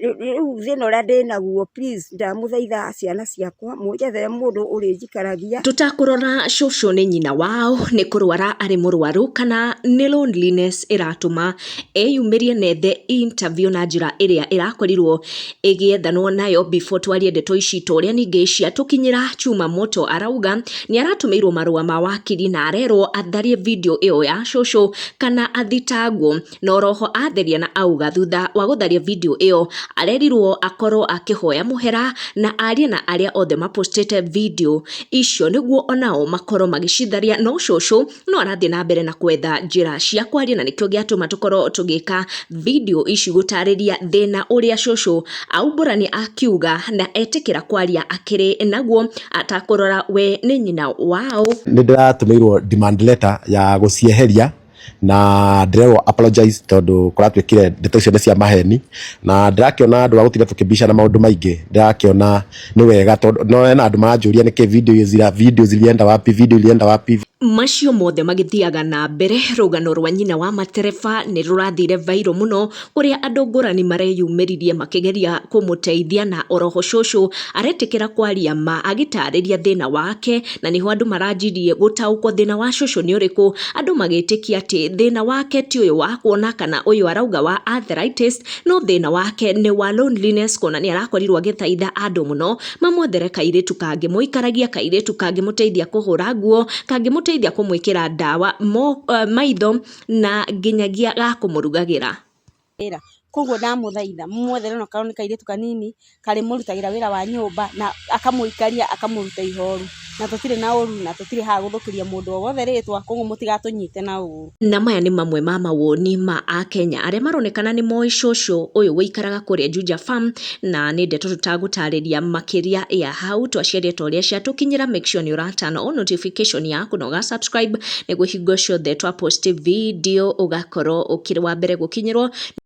riu thina uria ndinaguo please ndamuthaitha ciana ciakwa mujethere mundu urinjikaragia. Tutakurora cucu ni nyina wao ni kurwara ari murwaru kana ni loneliness iratuma eyumirie nethe interview na njira iria irakorirwo igiethanwo nayo before twarie ndeto ici toria ningi cia tukinyira Chuma Moto arauga ni aratumirwo marua ma wakiri na arerwo atharie video iyo ya cucu kana athitagwo no roho atheria na auga thutha wa gutharia video iyo arerirwo akorwo akihoya muhera na aria othe mapostete video icio niguo onao makorwo magicitharia no cucu no arathie na mbere na kwetha njira cia kwaria na nikio giatuma tukorwo tugika video ici gutariria thina uria cucu auburani akiuga na etikira kwaria akiri naguo atakurora we ni nyina wao. Ni ndatumirwo demand letter ya gucieheria na ndirero apologize tondu kuratwikire ndeto icio cia maheni na ndirakiona andu agutinda tukibisha na maundu maingi ndirakiona ni wega tondu no na andu maranjuria niki video zilienda wapi. Macio mothe magithiaga na mbere rugano rwa nyina wa matereba ni rurathire viral muno kuria andu ngurani mareyumiririe makigeria kumuteithia na oroho cucu aretikira kwaria ma agitariria thina wake na niho andu maranjirie gutaukwo thina wa cucu ni uriku andu magitikia ati thina wake ti uyu wa kuona kana uyu arauga wa arthritis no thina wake ni wa loneliness kona ni arakorirwo agithaitha andu muno mamwethere kairitu kangi muikaragia kairitu kangi muteithia kuhura nguo kangi teithia kumwikira dawa maitho na nginyagia ga kumurugagira koguo ndamuthaitha mwethere no kaoni kairitu kanini kari murutagira wira wa nyumba na akamuikaria akamuruta ihoru na tutire na uru na tutire ha guthukiria mundu o wothe ritwa koguo mutigatunyite na uru. Na maya ni mamwe ma mawoni ma Akenya aria maronekana ni moi cucu uyu wikaraga kuria Juja Farm na ni ndeto tutagutariria makiria ya hau twaciaria toria cia tukinyira. Make sure ni uratana on notification yaku no ga subscribe niguo hingo ciothe twa post video ugakorwo ukiri wa mbere gukinyirwo.